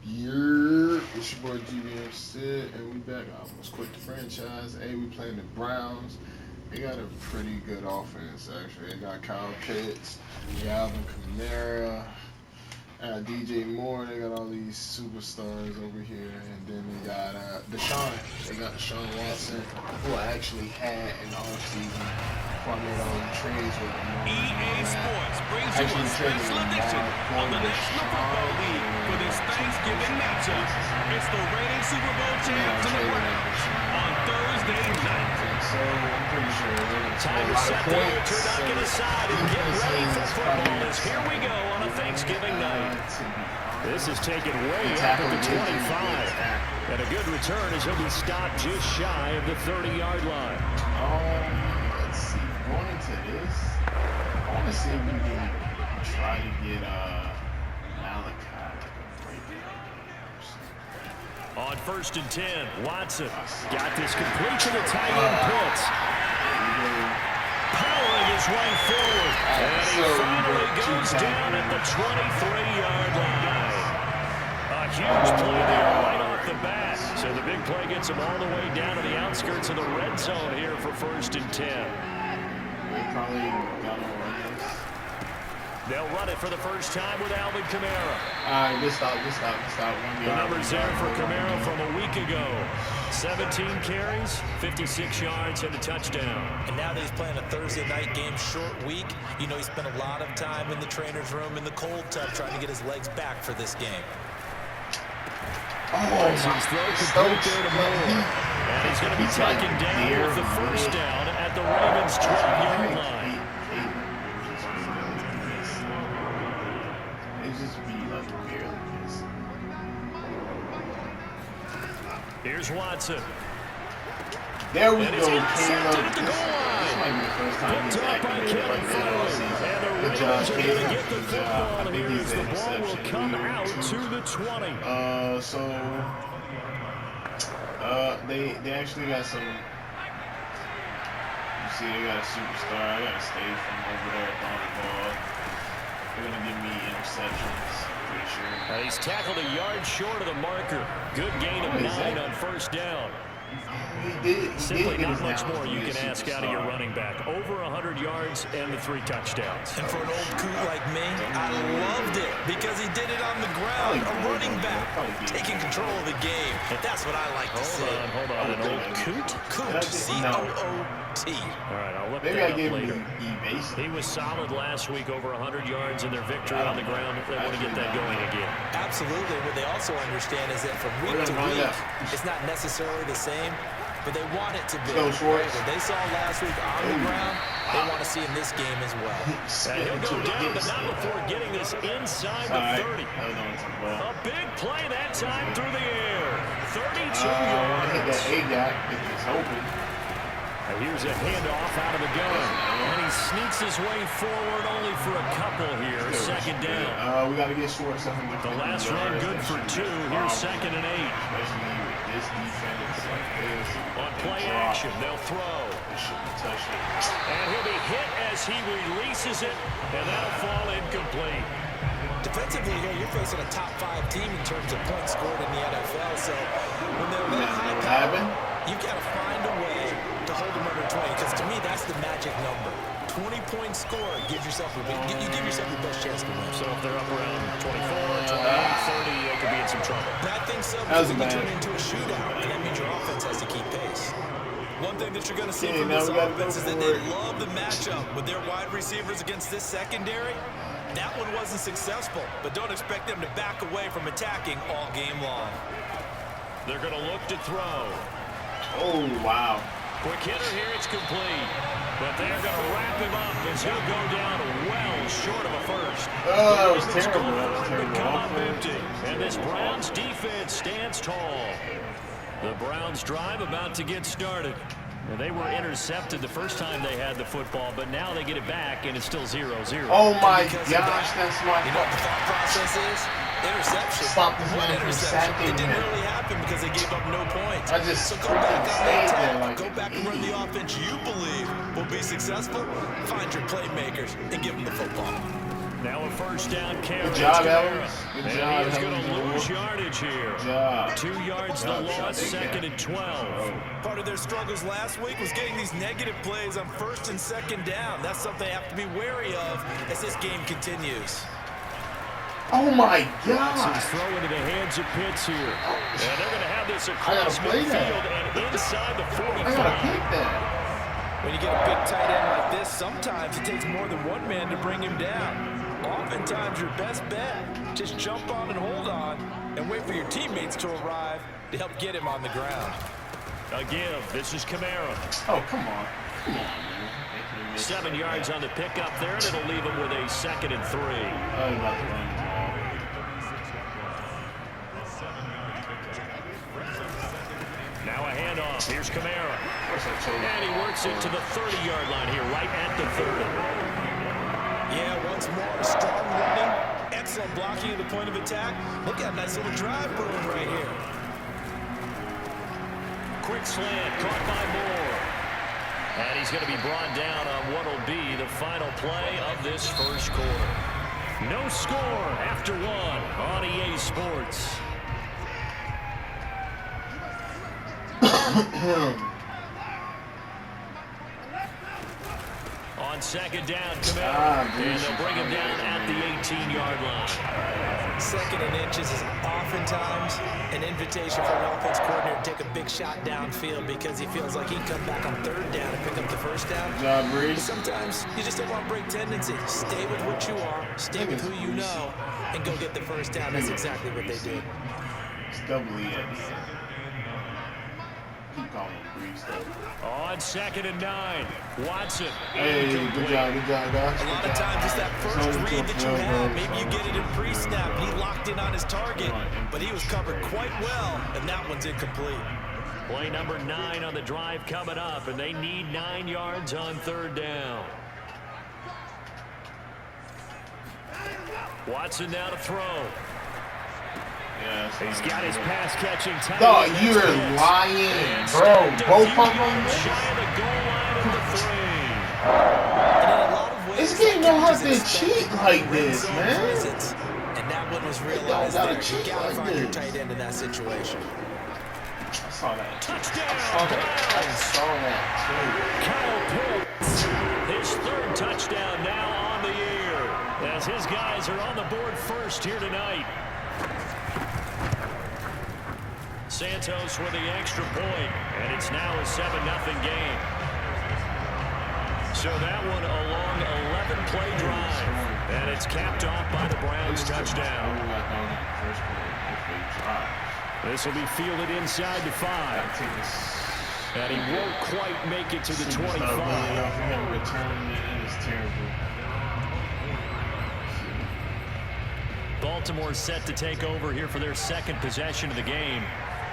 It's your boy GBM Sid, and we back. I almost quit the franchise. Hey, we playing the Browns. They got a pretty good offense, actually. They got Kyle Pitts, they got Alvin Kamara, DJ Moore. They got all these superstars over here, and then they got Deshaun. They got Deshaun Watson, who I actually had in the offseason before I made all the trades with him. EA Sports brings you a special edition on the National Football League for this Thanksgiving matchup. It's the reigning Super Bowl champs and the Browns on Thursday night. So I'm pretty sure they're going to Time to set the turducken aside and get ready for football as here we go on a Thanksgiving night. This is taken way up at the 25. And a good return as he'll be stopped just shy of the 30-yard line. Let's see. Going into this, I want to see if we can try to get Malachi. On 1st and 10, Watson got this complete to the tight end Pitts. Powering his way forward. And he finally goes down at the 23-yard line. A huge play there right off the bat. So the big play gets him all the way down to the outskirts of the red zone here for 1st and 10. They probably got to run this. They'll run it for the first time with Alvin Kamara. All right, good stop. The numbers there for Kamara from a week ago. 17 carries, 56 yards, and a touchdown. And now that he's playing a Thursday night game, short week, you know he spent a lot of time in the trainer's room in the cold tub trying to get his legs back for this game. He's throw complete there to Moore. And he's going to be taken down with the first down at the Ravens' 12-yard line. Here's Watson. There we and go, Caleb. This might be the first time he's activated like that all season. Good job, Caleb. Good job. I think he's an interception. Will come out to the 20. They actually got some. You see, they got a superstar. I gotta stay from over there on the ball. They're gonna give me interceptions. Sure. He's tackled a yard short of the marker. Good gain of 9 on first down. Simply not much more you can ask out of your running back. Over 100 yards and the 3 touchdowns. And for an old coot like me, I loved it because he did it on the ground. A running back taking control of the game. That's what I like to see. Hold on. An old coot? Coot. C-O-O-T. All right, I'll look that up later. He was solid last week, over 100 yards in their victory on the ground. If they want to get that going again. Absolutely. What they also understand is that from week to week, it's not necessarily the same, but they want it to be. What they saw last week on the ground, they want to see in this game as well. And he'll go down, but not before getting this inside the 30. A big play that time through the air. 32 yards. Hit that A-gap if it's open. Here's a handoff out of the gun. And he sneaks his way forward only for a couple here. Second down. We got to get short. The last run good for 2. Here's 2nd and 8. Especially with this defense like this. On play action, they'll throw. And he'll be hit as he releases it. And that'll fall incomplete. Defensively here, you're facing a top 5 team in terms of points scored in the NFL. So when they're that high power, you've got to find a way to hold them under 20, because to me that's the magic number. 20-point score gives yourself you give yourself the best chance to win. So if they're up around 24, 28, 30, they could be in some trouble. And I think so, because it can turn into a shootout, and that means your offense has to keep pace. One thing that you're going to see from this offense is that they love the matchup with their wide receivers against this secondary. That one wasn't successful, but don't expect them to back away from attacking all game long. They're going to look to throw. Oh, wow. Quick hitter here, it's complete. But they're going to wrap him up as he'll go down well short of a first. Oh, that was terrible. That was terrible. Come up empty. And this Browns defense stands tall. The Browns drive about to get started. And they were intercepted the first time they had the football, but now they get it back, and it's still 0-0. Oh, my gosh, that's my fault. You know what the thought process is? Interception. Stop this man from sacking It didn't him. really happen because they gave up no points. So go back on the attack. like go back and run the offense you believe will be successful. Find your playmakers and give them the football. Now a first down carry. Good job, Evans. Good And job, he's going to Evans. lose yardage here. Good job. 2 yards the loss, second and 12. Part of their struggles last week was getting these negative plays on first and second down. That's something they have to be wary of as this game continues. Oh my God! Watson's throw into the hands of Pitts here. And they're going to have this across play midfield that. and inside the 45. I gotta pick that. When you get a big tight end like this, sometimes it takes more than one man to bring him down. Oftentimes, your best bet, just jump on and hold on and wait for your teammates to arrive to help get him on the ground. A give. This is Kamara. Oh, come on. Come on, man. 7 yards on the pickup there, and it'll leave him with a second and 3. Oh, he's about to run the ball. Now a handoff. Here's Kamara. And And he works it to the 30-yard line here, right at the 30. Yeah, once more, strong running, excellent blocking at the point of attack. Look at a nice little drive brewing right here. Quick slant, caught by Moore. And he's going to be brought down on what will be the final play of this first quarter. No score after 1 on EA Sports. On second down, Kamara. And they'll bring him down at the 18-yard line. Second and inches is oftentimes an invitation for an offense coordinator to take a big shot downfield because he feels like he can come back on third down and pick up the first down. Good job, Breeze. Sometimes you just don't want to break tendency. Stay with what you are, stay with who you know, and go get the first down. That's exactly what they did. It's doubly at the end. Keep calling him Breeze, though. On second and 9, Watson. Hey, good job, guys. A lot of times it's that first read that you have. Maybe you get it in pre-snap. He locked in on his target, but he was covered quite well, and that one's incomplete. Play number 9 on the drive coming up, and they need 9 yards on third down. Watson now to throw. Yeah, He's got his pass-catching tight No, end. you're lying, bro. Both of them. Shy of the goal line at the 3. And in a lot of ways, This game don't have to cheat like this, man. And that one was realized gotta there. You cheat gotta like find your this. tight end in that situation. I saw that. Touchdown, I Browns. saw that Kyle Pitts, his 3rd touchdown now on the year, as his guys are on the board first here tonight. Santos with the extra point, and it's now a 7-0 game. So that one a long 11-play drive, and it's capped off by the Browns touchdown. This will be fielded inside the 5. And he won't quite make it to the 25. Baltimore set to take over here for their 2nd possession of the game.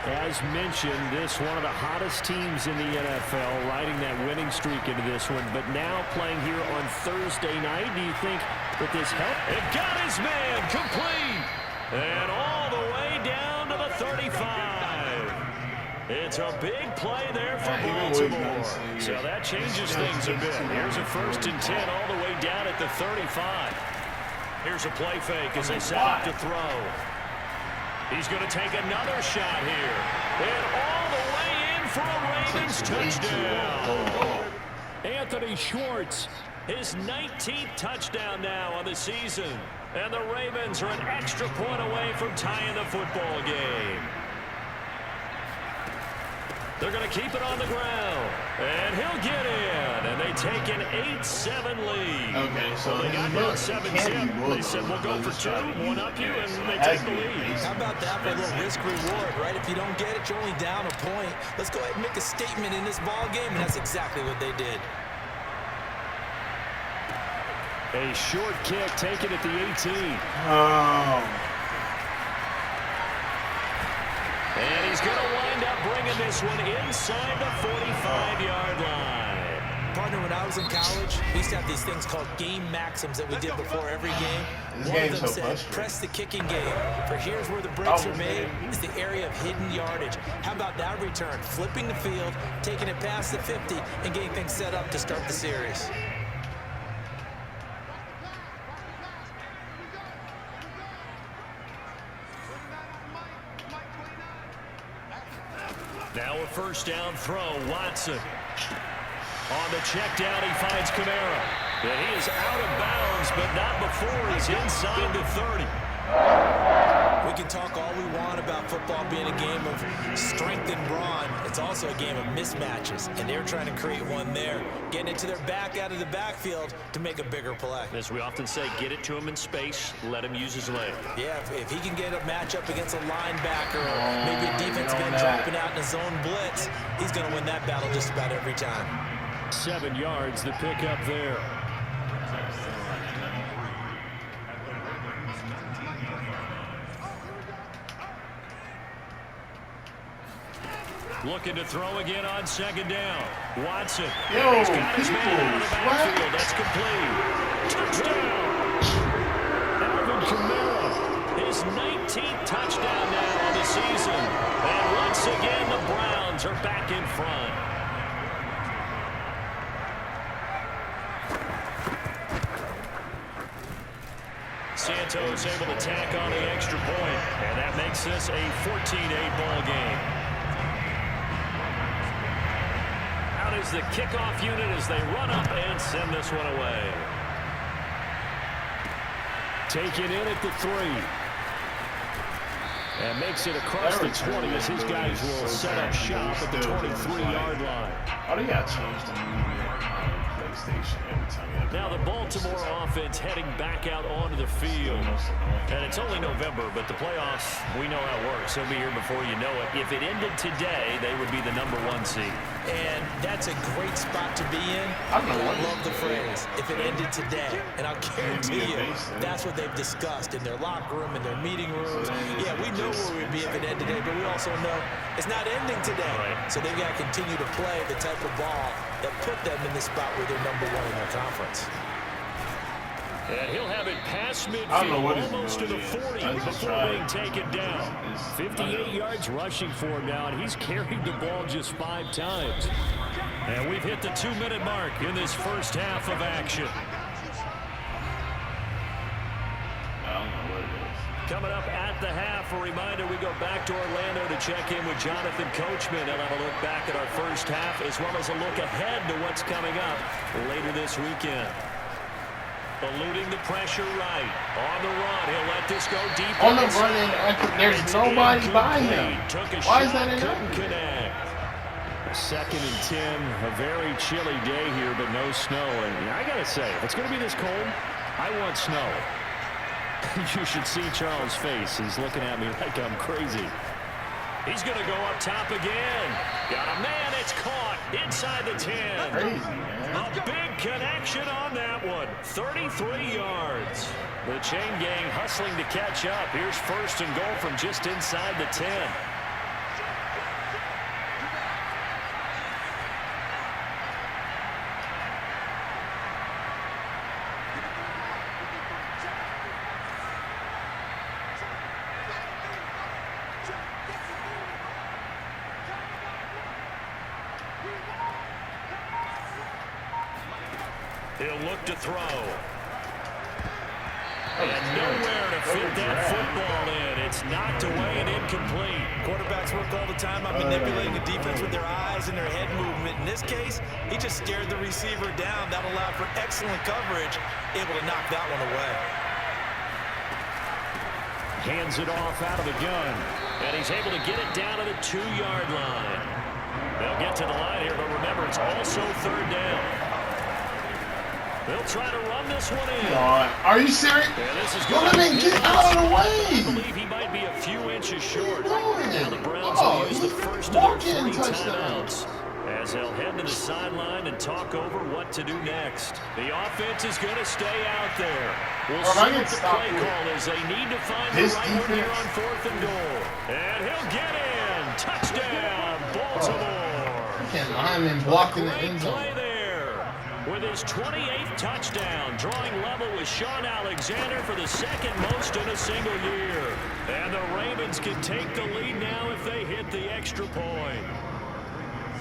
As mentioned, this one of the hottest teams in the NFL, riding that winning streak into this one, but now playing here on Thursday night. Do you think that this helped? It got his man complete, and all the way down to the 35. It's a big play there for Baltimore, so that changes things a bit. Here's a 1st and 10 all the way down at the 35. Here's a play fake as they set up to throw. He's going to take another shot here. And all the way in for a Ravens touchdown. Anthony Schwartz, his 19th touchdown now on the season. And the Ravens are an extra point away from tying the football game. They're going to keep it on the ground. And he'll get in. And they take an 8-7 lead. Okay, so they got down 7-0. They said, we'll go for 2, 1 up you, and they take the lead. How about that for a little risk-reward, right? If you don't get it, you're only down a point. Let's go ahead and make a statement in this ball game, and that's exactly what they did. A short kick taken at the 18. Oh. And he's going to wind up bringing this one inside the 45-yard line. Partner, when I was in college, we used to have these things called game maxims that we did before every game. One of them said, press the kicking game. For here's where the breaks are made, is the area of hidden yardage. How about that return? Flipping the field, taking it past the 50, and getting things set up to start the series. Now a first down throw. Watson. On the check down, he finds Kamara. And he is out of bounds, but not before he's inside the 30. We can talk all we want about football being a game of strength and brawn. It's also a game of mismatches, and they're trying to create one there, getting it to their back out of the backfield to make a bigger play. As we often say, get it to him in space, let him use his leg. Yeah, if he can get a matchup against a linebacker or maybe a defensive end dropping out in a zone blitz, he's going to win that battle just about every time. 7 yards, the pickup there. Looking to throw again on second down. Watson. Yo, He's got his man out of the backfield. That's complete. Touchdown. Alvin Kamara. His 19th touchdown now on the season. And once again, the Browns are back in front. Santos able to tack on the extra point. And that makes this a 14-8 ball game. Is the kickoff unit as they run up and send this one away. Taken in at the 3. And makes it across the 20 as his guys will set up shop at the 23-yard line. Oh, they got changed the movie on PlayStation every time you have. Now the Baltimore offense heading back out onto the field. And it's only November, but the playoffs, we know how it works. They'll be here before you know it. If it ended today, they would be the #1 seed. And that's a great spot to be in. I love the phrase, if it ended today. And I'll guarantee you, that's what they've discussed in their locker room, in their meeting rooms. Yeah, we know where we'd be if it ended today, but we also know it's not ending today. Right. So they've got to continue to play the type of ball that put them in the spot where they're #1 in their conference. And he'll have it past midfield, almost to the 40 before being taken down. 58 yards rushing for him now, and he's carried the ball just 5 times. And we've hit the 2-minute mark in this first half of action. I don't know what it is. Coming up at the half, a reminder, we go back to Orlando to check in with Jonathan Coachman. He'll have a look back at our first half, as well as a look ahead to what's coming up later this weekend. Eluding the pressure right. On the run. He'll let this go deep. On the run, and there's nobody by him. Why is that in couldn't connect. 2nd and 10. A very chilly day here, but no snow. And I got to say, if it's going to be this cold, I want snow. You should see Charles' face. He's looking at me like I'm crazy. He's going to go up top again. Got a man. It's caught inside the 10. Crazy, man. A big connection on that one. 33 yards. The chain gang hustling to catch up. Here's 1st and goal from just inside the 10. He'll look to throw. And nowhere to fit that football in. It's knocked away and incomplete. Quarterbacks work all the time on manipulating the defense with their eyes and their head movement. In this case, he just stared the receiver down. That allowed for excellent coverage, able to knock that one away. Hands it off out of the gun. And he's able to get it down to the 2-yard line. They'll get to the line here, but remember, it's also 3rd down. They'll try to run this one in. Are you serious? Let me get out of the way. I believe he might be a few inches short. Now the Browns will use the first of their 3 timeouts as they'll head to the sideline and talk over what to do next. The offense is going to stay out there. We'll see what the play call is. They need to find the right one here on 4th and goal. And he'll get in. Touchdown, Baltimore. I'm blocking the end zone. Play there. With his 28th touchdown, drawing level with Sean Alexander for the 2nd most in a single year. And the Ravens can take the lead now if they hit the extra point.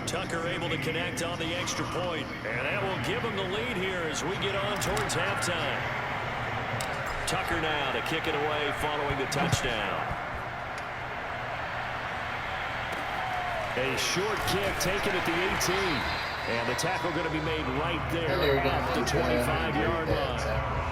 Tucker able to connect on the extra point, and that will give him the lead here as we get on towards halftime. Tucker now to kick it away following the touchdown. A short kick taken at the 18. And the tackle going to be made right there at the 25-yard line.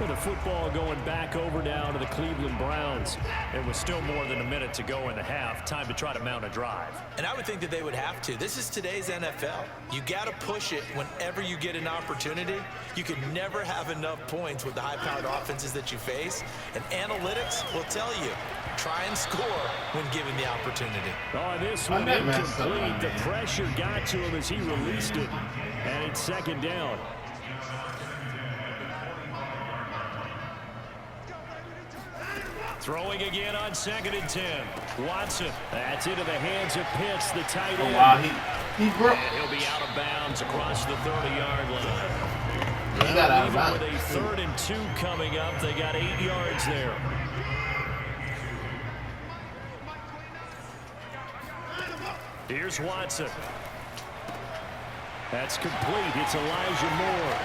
The football going back over now to the Cleveland Browns. It was still more than a minute to go in the half. Time to try to mount a drive. And I would think that they would have to. This is today's NFL. You got to push it whenever you get an opportunity. You can never have enough points with the high-powered offenses that you face. And analytics will tell you, try and score when given the opportunity. Oh, this one incomplete. The pressure got to him as he released it. And it's second down. Throwing again on 2nd and 10. Watson. That's into the hands of Pitts, the tight end. Oh, wow. He broke. And he'll be out of bounds across the 30-yard line. He got out of bounds. With a 3rd and 2 coming up, they got 8 yards there. Here's Watson. That's complete. It's Elijah Moore.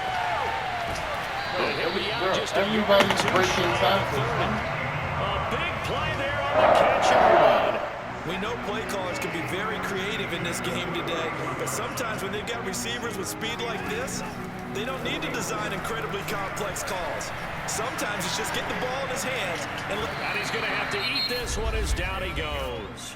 He'll be out just a yard or two short. A big play there on the catch and run. We know play callers can be very creative in this game today, but sometimes when they've got receivers with speed like this, they don't need to design incredibly complex calls. Sometimes it's just get the ball in his hands. And he's going to have to eat this one as down he goes.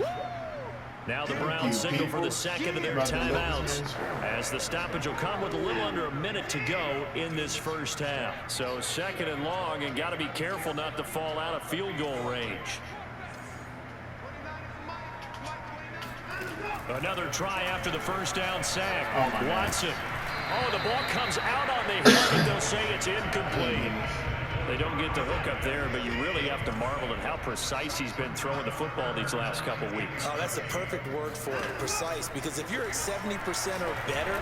Now the Browns signal for the second of their timeouts as the stoppage will come with a little under a minute to go in this first half. So 2nd and long, and got to be careful not to fall out of field goal range. Another try after the first down sack. Watson. Oh, the ball comes out on the hit, but they'll say it's incomplete. They don't get the hook up there, but you really have to marvel at how precise he's been throwing the football these last couple weeks. Oh, that's the perfect word for it, precise, because if you're at 70% or better,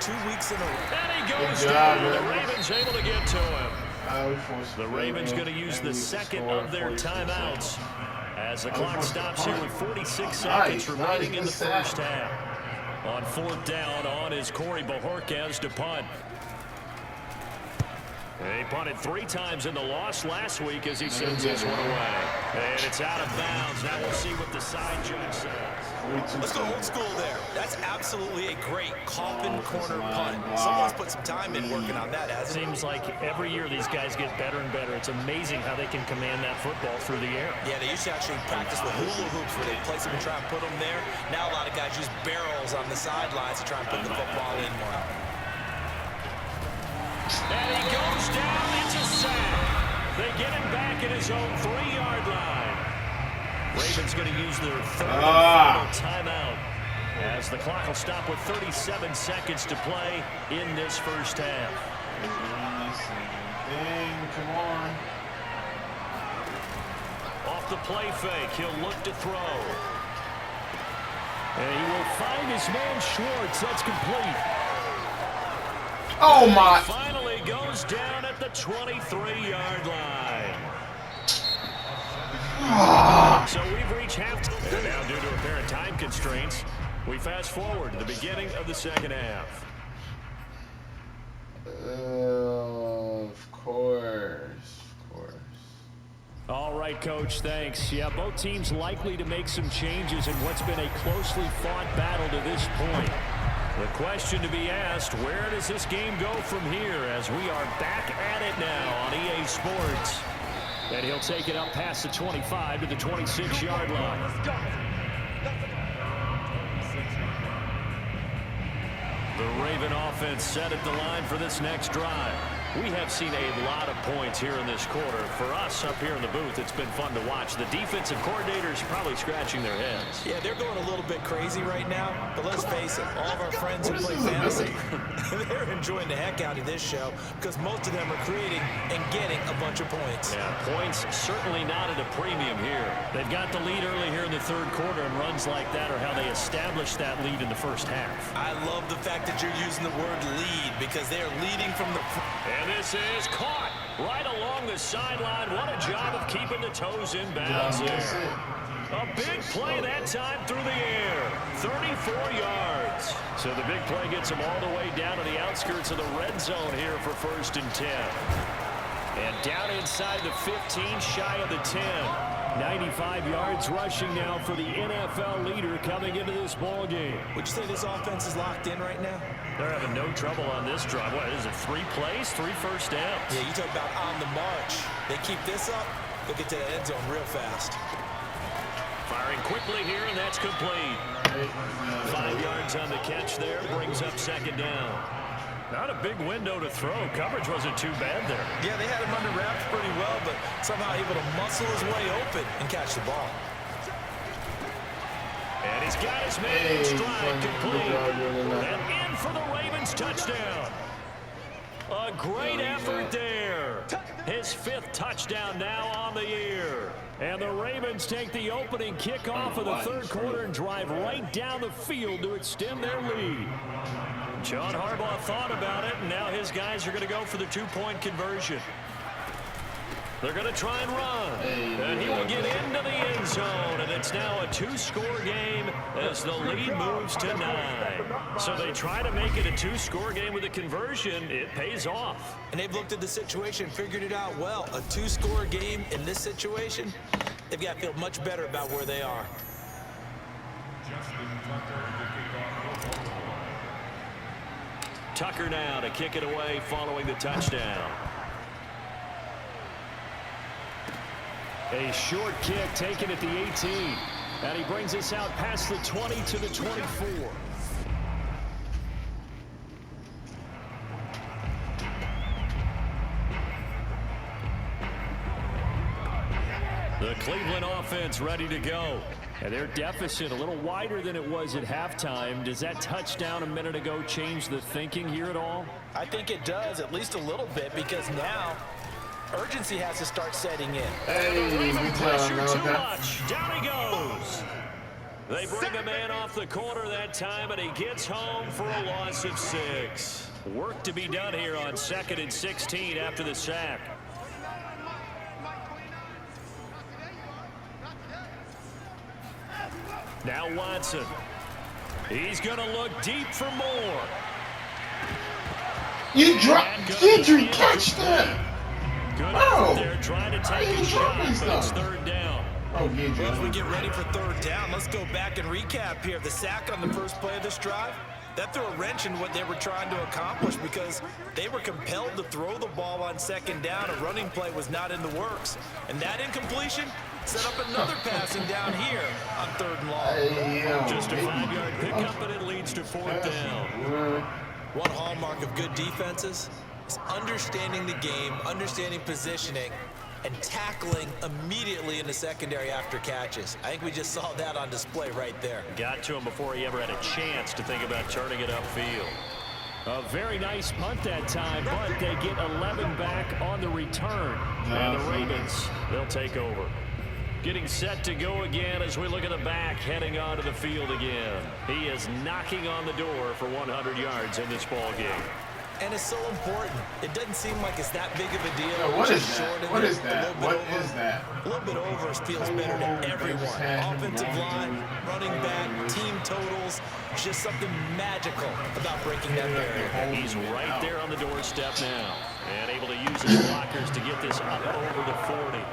2 weeks in a row. And he goes down. The Ravens able to get to him. The Ravens going to use the second of their timeouts as the clock stops here with 46 seconds remaining in the first half. On 4th down, on is Corey Bojorquez to punt. He punted 3 times in the loss last week as he sends this one away. And it's out of bounds. Now we'll see what the side judge says. Let's go old school there. That's absolutely a great coffin corner punt. Someone's put some time in working on that, hasn't it? Seems like every year these guys get better and better. It's amazing how they can command that football through the air. Yeah, they used to actually practice with hula hoops where they place them and try and put them there. Now a lot of guys use barrels on the sidelines to try and put the football in more. And he goes down. It's a sack. They get him back at his own 3-yard line. Ravens going to use their 3rd and final timeout as the clock will stop with 37 seconds to play in this first half. Come on. Off the play fake, he'll look to throw. And he will find his man Schwartz. That's complete. Oh, my. Finally goes down at the 23-yard line. So we've reached halftime. And now, due to apparent time constraints, we fast forward to the beginning of the second half. Of course. All right, Coach, thanks. Yeah, both teams likely to make some changes in what's been a closely fought battle to this point. The question to be asked, where does this game go from here as we are back at it now on EA Sports? And he'll take it up past the 25 to the 26-yard line. The Raven offense set at the line for this next drive. We have seen a lot of points here in this quarter. For us up here in the booth, it's been fun to watch. The defensive coordinators probably scratching their heads. Yeah, they're going a little bit crazy right now, but let's face it, all of our friends who play fantasy, they're enjoying the heck out of this show because most of them are creating and getting a bunch of points. Yeah, points certainly not at a premium here. They've got the lead early here in the third quarter, and runs like that are how they establish that lead in the first half. I love the fact that you're using the word lead because they're leading from the... And this is caught right along the sideline. What a job of keeping the toes in bounds there. A big play that time through the air. 34 yards. So the big play gets him all the way down to the outskirts of the red zone here for 1st and 10. And down inside the 15, shy of the 10. 95 yards rushing now for the NFL leader coming into this ball game. Would you say this offense is locked in right now? They're having no trouble on this drive. What is it, 3 plays, 3 first downs? Yeah, you talk about on the march. They keep this up, they'll get to the end zone real fast. Firing quickly here, and that's complete. 5 yards on the catch there, brings up second down. Not a big window to throw. Coverage wasn't too bad there. Yeah, they had him under wraps pretty well, but somehow able to muscle his way open and catch the ball. And he's got his man in stride complete. And in for the Ravens touchdown. A great effort there. His 5th touchdown now on the year. And the Ravens take the opening kickoff of the third quarter and drive right down the field to extend their lead. John Harbaugh thought about it, and now his guys are going to go for the 2-point conversion. They're going to try and run. And he will get into the end zone, and it's now a 2-score game as the lead moves to 9. So they try to make it a 2-score game with a conversion. It pays off. And they've looked at the situation, figured it out well. A 2-score game in this situation, they've got to feel much better about where they are. Tucker now to kick it away following the touchdown. A short kick taken at the 18. And he brings us out past the 20 to the 24. The Cleveland offense ready to go. And their deficit a little wider than it was at halftime. Does that touchdown a minute ago change the thinking here at all? I think it does, at least a little bit, because now urgency has to start setting in. Hey, Pressure too much. Down he goes. They bring a man off the corner that time, and he gets home for a loss of 6. Work to be done here on 2nd and 16 after the sack. Now Watson. He's going to look deep for more. You did you catch that? Good Oh, effort there, trying to take a shot, but it's 3rd down. Oh, yeah, Well, as we get ready for 3rd down, let's go back and recap here. The sack on the first play of this drive, that threw a wrench in what they were trying to accomplish because they were compelled to throw the ball on 2nd down. A running play was not in the works. And that incompletion set up another passing down here on 3rd and long. Just a 5-yard pickup, and it leads to 4th down. One hallmark of good defenses is understanding the game, understanding positioning, and tackling immediately in the secondary after catches. I think we just saw that on display right there. Got to him before he ever had a chance to think about turning it upfield. A very nice punt that time, but they get 11 back on the return. And the Ravens, they'll take over. Getting set to go again as we look at the back heading onto the field again. He is knocking on the door for 100 yards in this ball game. And it's so important. It doesn't seem like it's that big of a deal. Yeah, what is that? What is that? What is that? A little bit over feels better to everyone. Offensive line, running back, team totals. Just something magical about breaking that barrier. He's right there on the doorstep now. And able to use his blockers to get this up over the 40.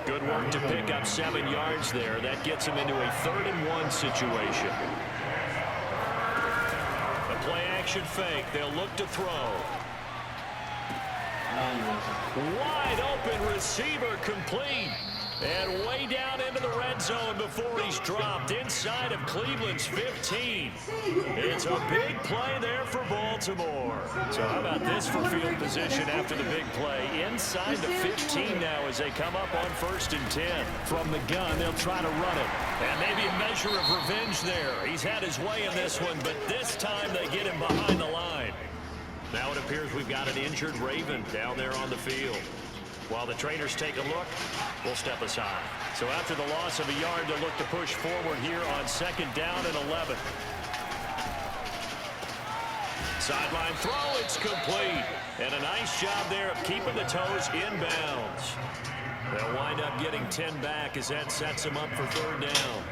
Good work to pick up 7 yards there. That gets him into a 3rd and 1 situation. A play action fake. They'll look to throw. Wide open receiver complete. And way down into the red zone before he's dropped inside of Cleveland's 15. It's a big play there for Baltimore. So how about this for field position after the big play? Inside the 15 now as they come up on 1st and 10. From the gun, they'll try to run it. And maybe a measure of revenge there. He's had his way in this one, but this time they get him behind the line. Now it appears we've got an injured Raven down there on the field. While the trainers take a look, we'll step aside. So after the loss of a yard, they'll look to push forward here on 2nd down and 11. Sideline throw, it's complete. And a nice job there of keeping the toes inbounds. They'll wind up getting 10 back as that sets them up for 3rd down.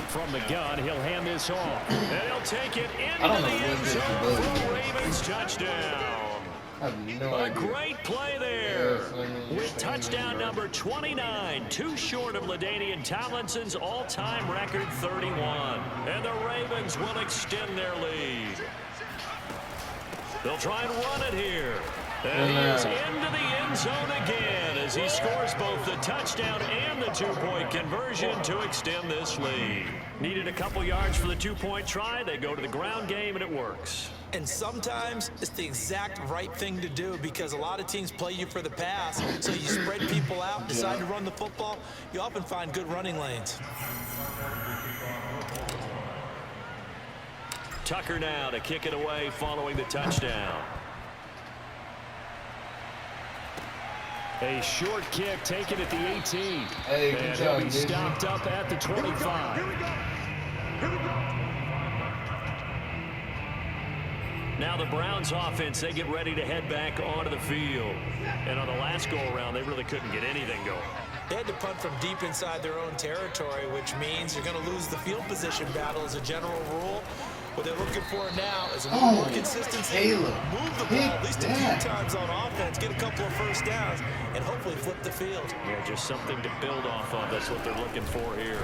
From the gun, he'll hand this off. And he'll take it into the end zone for a Ravens touchdown. I have no A idea. great play there with touchdown number 29, too short of LaDainian Tomlinson's all-time record 31. And the Ravens will extend their lead. They'll try and run it here. And he is into the end zone again as he scores both the touchdown and the two-point conversion to extend this lead. Needed a couple yards for the two-point try. They go to the ground game, and it works. And sometimes it's the exact right thing to do because a lot of teams play you for the pass. So you spread people out, decide to run the football. You often find good running lanes. Tucker now to kick it away following the touchdown. A short kick taken at the 18. Hey, good and job, he'll be stopped up at the 25. Here we go. Now the Browns offense, they get ready to head back onto the field. And on the last go-around, they really couldn't get anything going. They had to punt from deep inside their own territory, which means you're going to lose the field position battle as a general rule. What they're looking for now is a little more consistency. Move the ball at least a few times on offense, get a couple of first downs, and hopefully flip the field. Yeah, just something to build off of. That's what they're looking for here.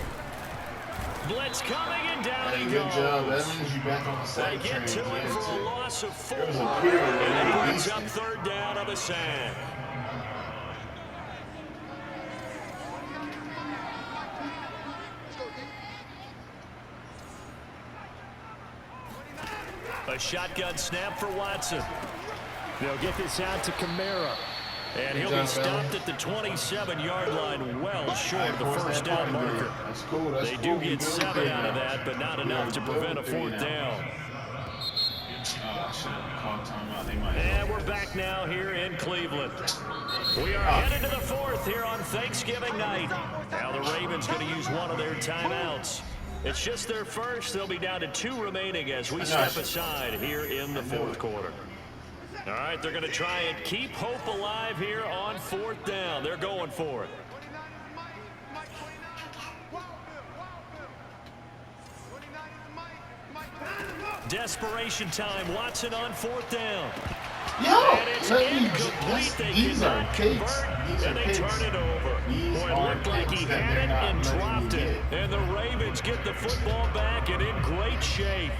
Blitz coming, and down he goes. Good job. That means you back on the They side get to train. it for a loss of 4. There was a period where And they it brings beat up you. third down on the sand. A shotgun snap for Watson. They'll get this out to Kamara. And he'll be stopped at the 27-yard line, well short of the first down marker. That's cool. That's They cool. do get 7 out of that, but not enough to prevent a fourth down. And we're back now here in Cleveland. We are headed to the fourth here on Thanksgiving night. Now the Ravens going to use one of their timeouts. It's just their first. They'll be down to 2 remaining as we step aside here in the fourth quarter. All right, they're going to try and keep hope alive here on fourth down. They're going for it. Desperation time. Watson on fourth down. And it's incomplete. They cannot convert, and they turn it over. Boy, it looked like he had it and dropped it. And the Ravens get the football back and in great shape.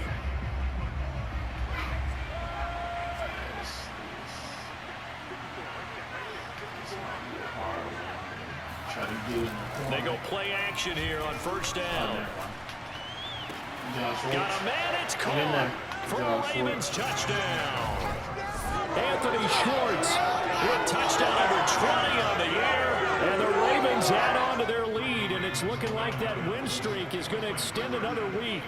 They go play action here on first down. Got a man, it's caught for a Ravens touchdown. Anthony Schwartz with touchdown number 20 on the year. And the Ravens add on to their lead, and it's looking like that win streak is going to extend another week.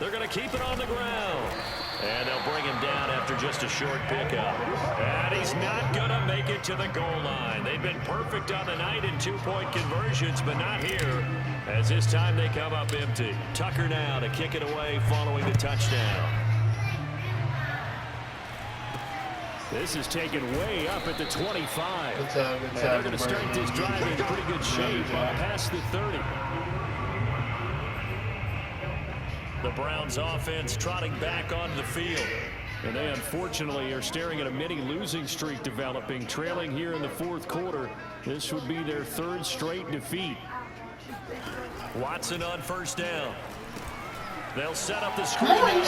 They're going to keep it on the ground. And they'll bring him down after just a short pickup. And he's not going to make it to the goal line. They've been perfect on the night in two-point conversions, but not here, as this time they come up empty. Tucker now to kick it away following the touchdown. This is taken way up at the 25. And they're going to start this drive in pretty good shape past the 30. The Browns offense trotting back onto the field. And they unfortunately are staring at a mini losing streak developing, trailing here in the fourth quarter. This would be their third straight defeat. Watson on first down. They'll set up the screen. And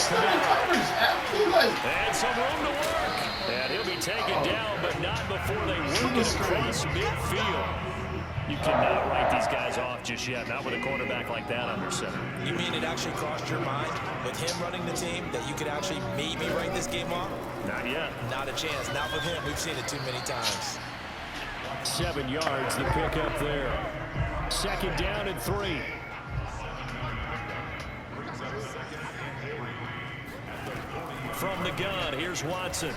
some room to work. And he'll be taken down, but not before they work it across midfield. You cannot write these guys off just yet, not with a quarterback like that under center. You mean it actually crossed your mind with him running the team that you could actually maybe write this game off? Not yet. Not a chance. Not with him. We've seen it too many times. 7 yards, the pickup there. Second down and 3. From the gun, here's Watson.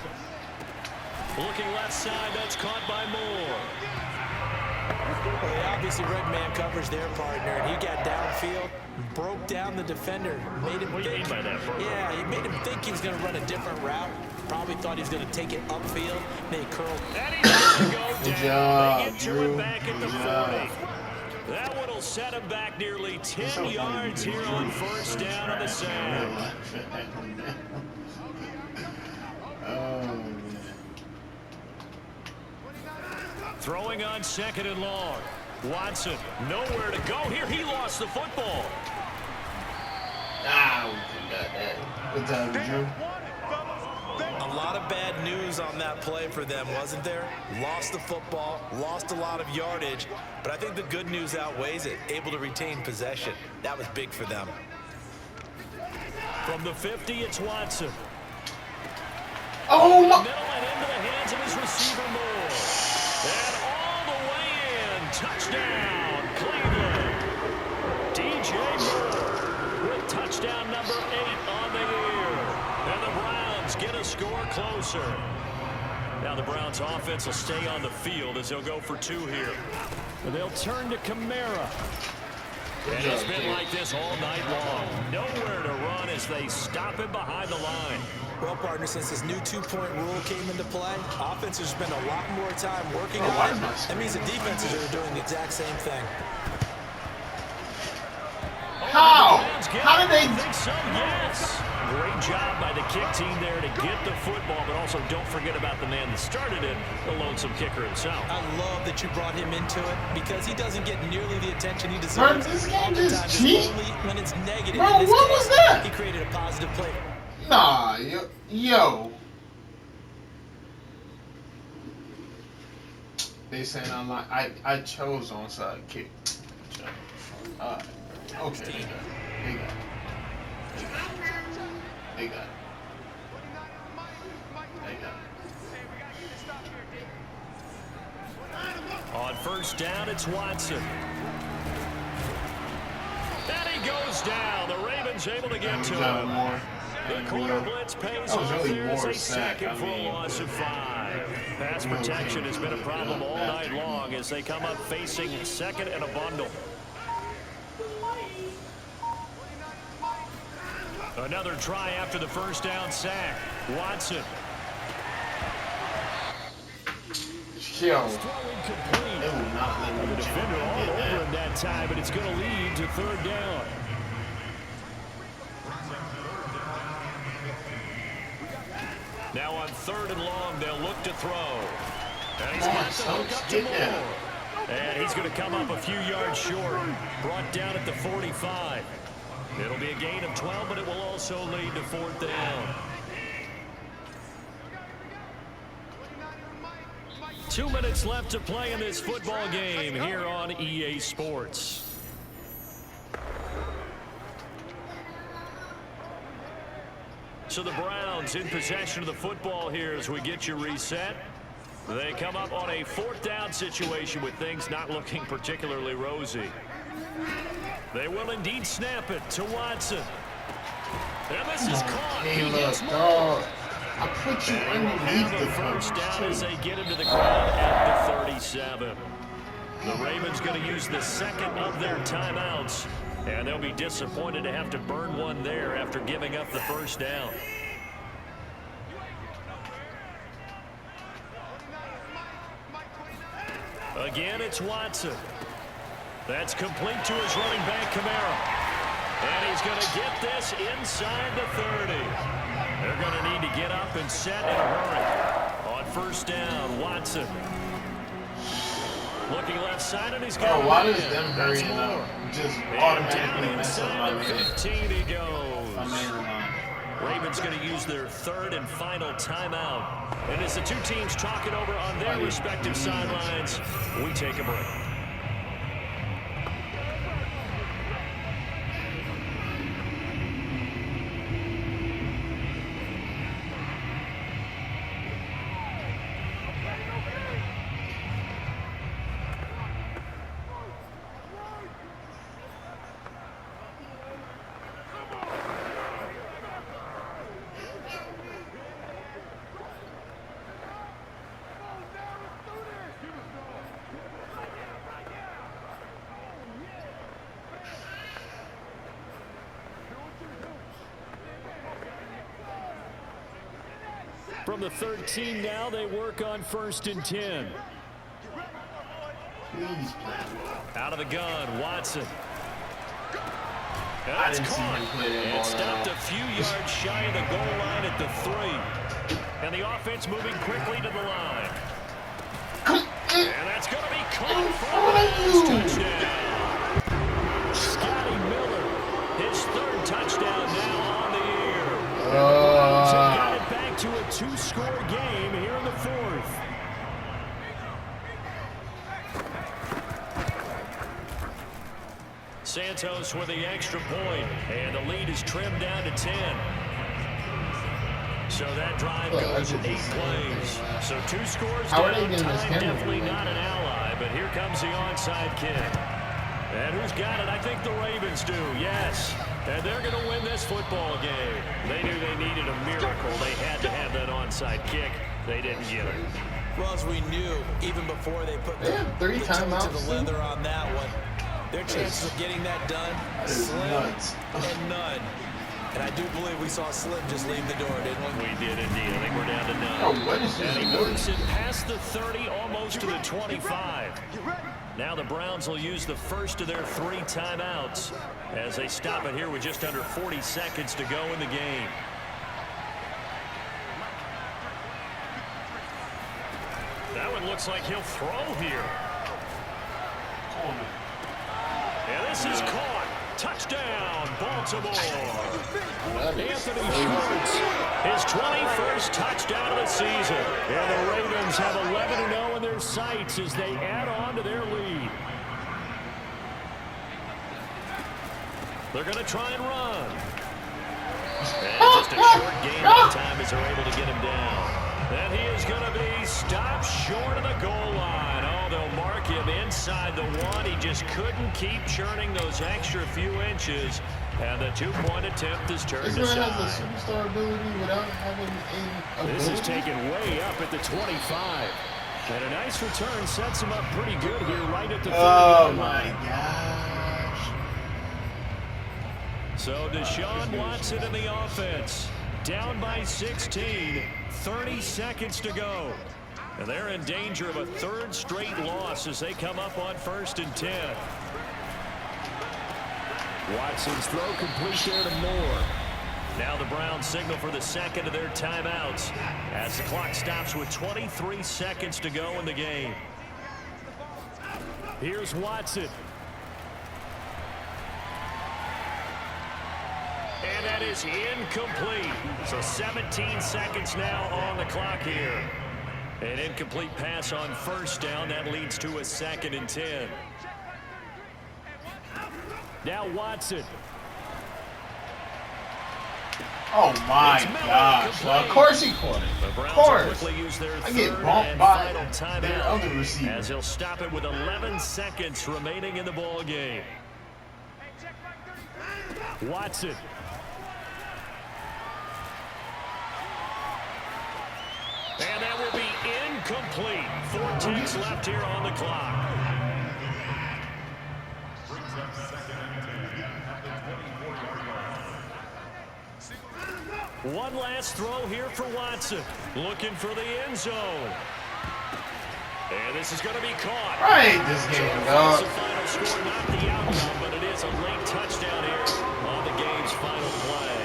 Looking left side, that's caught by Moore. Well, they obviously read man coverage their partner, and he got downfield, broke down the defender, made him think. By that, yeah, he made him think he was going to run a different route. Probably thought he was going to take it upfield. They curled. And he's going to go down. Job, They get to it back at the 40. That one will will set him back nearly 10 yards here on first down on the sack. Oh, man. Throwing on 2nd and long. Watson, nowhere to go here. He lost the football. Ah, we got that. Good time, Drew. A lot of bad news on that play for them, wasn't there? Lost the football, lost a lot of yardage, but I think the good news outweighs it. Able to retain possession. That was big for them. From the 50, it's Watson. Oh, my. Middle and into the hands of his receiver, Moore. And all the way in. Touchdown, Cleveland. DJ Moore with touchdown number 8 on the year. And the Browns get a score closer. Now the Browns offense will stay on the field as they'll go for 2 here. And they'll turn to Kamara. And it's been like this all night long. Nowhere to run as they stop him behind the line. Well, partner, since this new 2-point rule came into play, offenses spend a lot more time working on it. That means the defenses are doing the exact same thing. How? How did they? I think so, yes. Great job by the kick team there to get the football, but also don't forget about the man that started it, the lonesome kicker himself. I love that you brought him into it because he doesn't get nearly the attention he deserves. Bro, this game just cheap. Only when it's negative. Bro, what was that? He created a positive play. Nah, yo. They saying I'm like, I chose onside kick. Okay, they got it. They got it. On first down, it's Watson. And he goes down. The Ravens able to get to him. The corner blitz pays off. There's a second for a loss of 5. Pass protection has been a problem all night long as they come up facing 2nd and a bundle. Another try after the first down sack. Watson. Yo. Throwing complete. They will not let me The defender all over him that time, but it's going to lead to 3rd down. Now on 3rd and long, they'll look to throw. And he's got to hook up to Moore. And he's going to come up a few yards short. Brought down at the 45. It'll be a gain of 12, but it will also lead to 4th down. 2 minutes left to play in this football game here on EA Sports. So the Browns in possession of the football here as we get you reset. They come up on a 4th down situation with things not looking particularly rosy. They will indeed snap it to Watson. And this is caught. Hey, look, dog. I put you underneath the first down as they get into the ground at the 37. The Ravens going to use the 2nd of their timeouts, and they'll be disappointed to have to burn one there after giving up the first down. Again, it's Watson. That's complete to his running back, Kamara. And he's going to get this inside the 30. They're going to need to get up and set in a hurry. On first down, Watson. Looking left side, and he's got why does them hurrying up just automatically mess up my man? 15 he goes. Ravens going to use their 3rd and final timeout. And as the two teams talk it over on their respective sidelines, we take a break. From the 13 now, they work on 1st and 10. Please play. Out of the gun, Watson. I didn't see him play that ball. It stopped a few yards shy of the goal line at the 3. And the offense moving quickly to the line. And that's going to be caught for a touchdown. Scotty Miller, his 3rd touchdown now on the year. And the Browns have got it back to a 2-score game here in the 4th. Santos with the extra point, and the lead is trimmed down to 10. So that drive goes 8 plays. So 2 scores down, time definitely not an ally, but here comes the onside kick. And who's got it? I think the Ravens do, yes. And they're going to win this football game. They knew they needed a miracle. They had to have that onside kick. They didn't get it. Well, as we knew, even before they put the toe to the leather on that one, their chances of getting that done, slim and none. And I do believe we saw Slim just leave the door, didn't we? We did indeed. I think we're down to none. Oh, what is this? And he works it past the 30, almost to the 25. Now the Browns will use the first of their 3 timeouts as they stop it here with just under 40 seconds to go in the game. That one looks like he'll throw here. And this is caught. Touchdown, Baltimore. Anthony Schwartz, his 21st touchdown of the season. And the Ravens have 11-0 in their sights as they add on to their lead. They're going to try and run. And just a short gain that time as they're able to get him down. And he is going to be stopped short of the goal line. Oh, they'll mark him inside the 1. He just couldn't keep churning those extra few inches. And the 2-point attempt is turned aside. This man has a superstar ability without having a ability. This is taken way up at the 25. And a nice return sets him up pretty good here right at the 30. Oh, my gosh. So Deshaun Watson in the offense. Down by 16, 30 seconds to go. And they're in danger of a 3rd straight loss as they come up on 1st and 10. Watson's throw complete there to Moore. Now the Browns signal for the 2nd of their timeouts as the clock stops with 23 seconds to go in the game. Here's Watson. And that is incomplete. So 17 seconds now on the clock here. An incomplete pass on 1st down. That leads to a 2nd and 10. Now Watson. Oh my gosh. Well, of course he caught it. Of course. I get bumped by their other receiver. As he'll stop it with 11 seconds remaining in the ball game. Watson. And that will be incomplete. 4 ticks left here on the clock. One last throw here for Watson. Looking for the end zone. And this is going to be caught. Right, this game, dog. The final score, not the outcome, but it is a late touchdown here on the game's final play.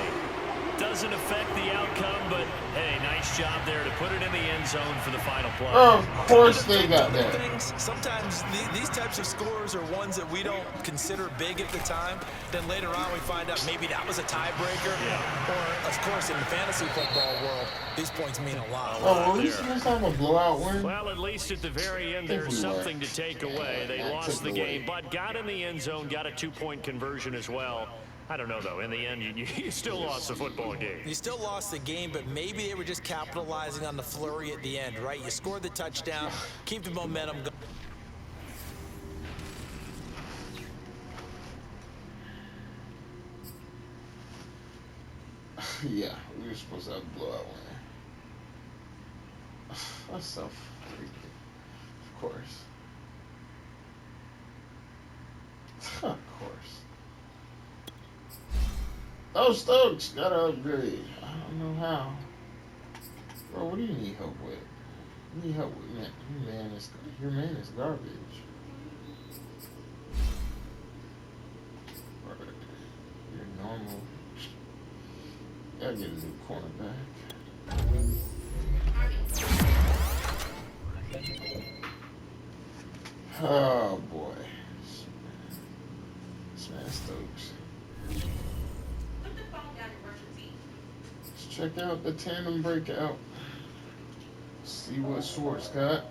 Doesn't affect the outcome, but hey, nice job there to put it in the end zone for the final play. Of course they got that. Sometimes these types of scores are ones that we don't consider big at the time. Then later on we find out maybe that was a tiebreaker. Yeah. Or, of course, in the fantasy football world, these points mean a lot. Oh, were we supposed to have a blowout win? Well, at least at the very end, there's something to take away. They lost the game, but got in the end zone, got a 2-point conversion as well. I don't know, though. In the end, you still lost the football game. You still lost the game, but maybe they were just capitalizing on the flurry at the end, right? You scored the touchdown, keep the momentum going. Yeah, we were supposed to have a blowout win. That's so freaky. Of course. Of course. Oh, Stokes got to upgrade. I don't know how. Bro, what do you need help with? You need help with that. Your man is garbage. Gotta get a new cornerback. Oh boy. Smash Stokes. Let's check out the tandem breakout. See what Schwartz got.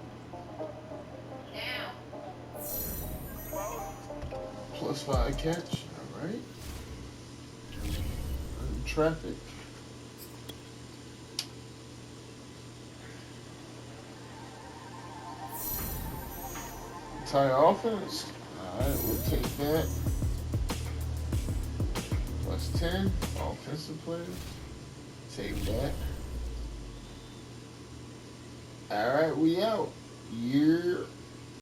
+5 catch. Alright. Traffic. Entire offense. Alright, we'll take that. +10. Offensive players. Take that. Alright, we out. Yeah.